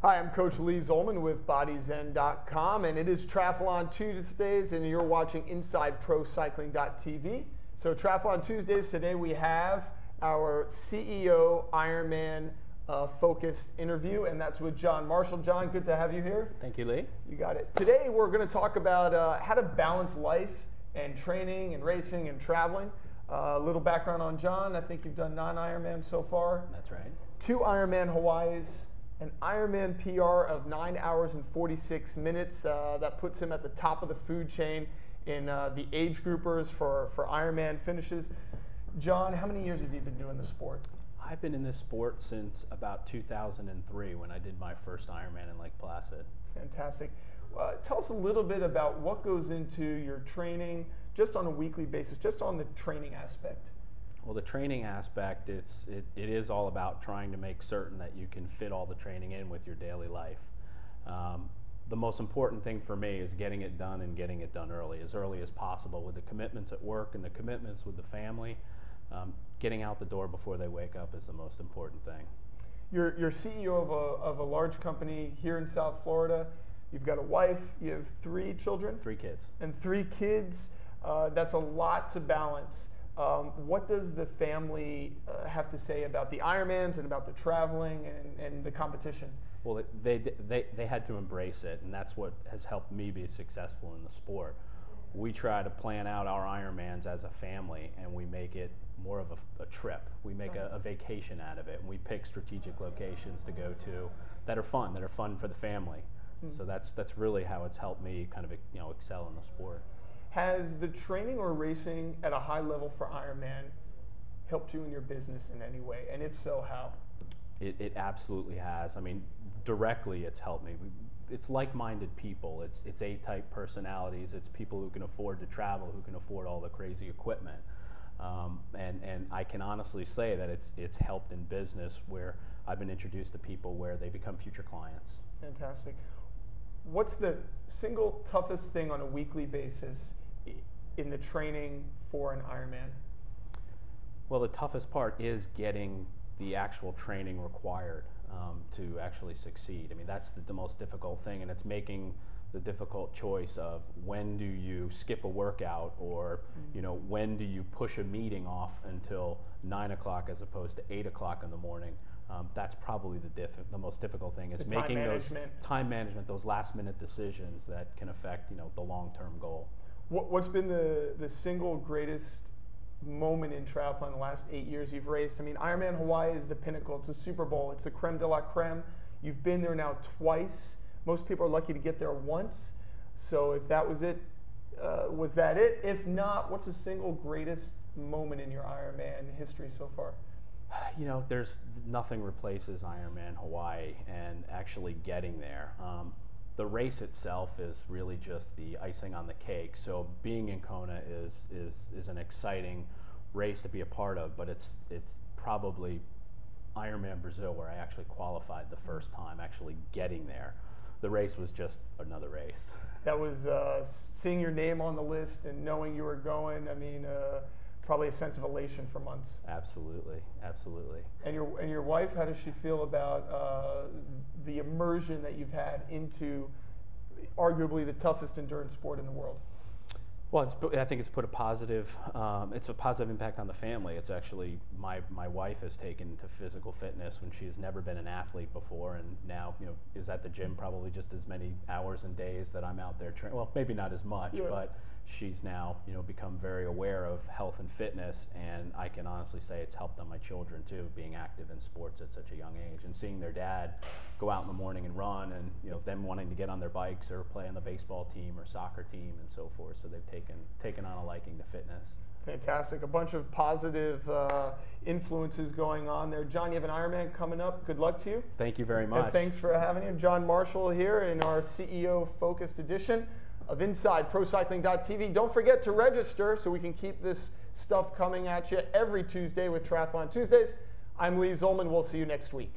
Hi, I'm Coach Lee Zolman with BodyZen.com, and it is Triathlon Tuesdays, and you're watching InsideProCycling.tv. So Triathlon Tuesdays, today we have our CEO Ironman focused interview, and that's with John Marshall. John, good to have you here. Thank you, Lee. You got it. Today we're going to talk about how to balance life and training and racing and traveling. A little background on John. I think you've done 9 Ironman so far. That's right. 2 Ironman Hawaii's, an Ironman PR of 9 hours and 46 minutes. That puts him at the top of the food chain in the age groupers for Ironman finishes. John, how many years have you been doing the sport? I've been in this sport since about 2003 when I did my first Ironman in Lake Placid. Fantastic. Tell us a little bit about what goes into your training just on a weekly basis, just on the training aspect. Well, the training aspect, it is all about trying to make certain that you can fit all the training in with your daily life. The most important thing for me is getting it done and getting it done early as possible with the commitments at work and the commitments with the family. Getting out the door before they wake up is the most important thing. You're CEO of a large company here in South Florida. You've got a wife, you have 3 children? 3 kids. And 3 kids, that's a lot to balance. What does the family have to say about the Ironmans and about the traveling and the competition? Well, they had to embrace it, and that's what has helped me be successful in the sport. We try to plan out our Ironmans as a family, and we make it more of a trip. We make a vacation out of it, and we pick strategic locations to go to that are fun for the family. Mm-hmm. So that's really how it's helped me kind of excel in the sport. Has the training or racing at a high level for Ironman helped you in your business in any way? And if so, how? It absolutely has. I mean, directly it's helped me. It's like-minded people. It's A-type personalities. It's people who can afford to travel, who can afford all the crazy equipment. And I can honestly say that it's helped in business where I've been introduced to people where they become future clients. Fantastic. What's the single toughest thing on a weekly basis in the training for an Ironman? Well, the toughest part is getting the actual training required to actually succeed. I mean, that's the most difficult thing, and it's making the difficult choice of when do you skip a workout, or when do you push a meeting off until 9 o'clock as opposed to 8 o'clock in the morning. That's probably the most difficult thing, is making those time management, those last minute decisions that can affect the long-term goal. What's been the single greatest moment in triathlon in the last 8 years you've raced? I mean, Ironman Hawaii is the pinnacle. It's a Super Bowl. It's the creme de la creme. You've been there now twice. Most people are lucky to get there once. So if that was it, was that it? If not, what's the single greatest moment in your Ironman history so far? There's nothing replaces Ironman Hawaii and actually getting there. The race itself is really just the icing on the cake. So being in Kona is an exciting race to be a part of, but it's probably Ironman Brazil where I actually qualified the first time, actually getting there. The race was just another race. That was seeing your name on the list and knowing you were going. I mean, probably a sense of elation for months. Absolutely, absolutely. And your wife, how does she feel about the immersion that you've had into arguably the toughest endurance sport in the world? Well, I think it's put a positive impact on the family. It's actually, my wife has taken to physical fitness when she's never been an athlete before, and now is at the gym probably just as many hours and days that I'm out there training. Well, maybe not as much, yeah. But she's now become very aware of health and fitness, and I can honestly say it's helped on my children too, being active in sports at such a young age, and seeing their dad go out in the morning and run, and them wanting to get on their bikes or play on the baseball team or soccer team and so forth. So they've taken on a liking to fitness. Fantastic. A bunch of positive influences going on there. John, you have an Ironman coming up. Good luck to you. Thank you very much. And thanks for having him. John Marshall here in our CEO focused edition of InsideProCycling.tv. Don't forget to register so we can keep this stuff coming at you every Tuesday with Triathlon Tuesdays. I'm Lee Zolman. We'll see you next week.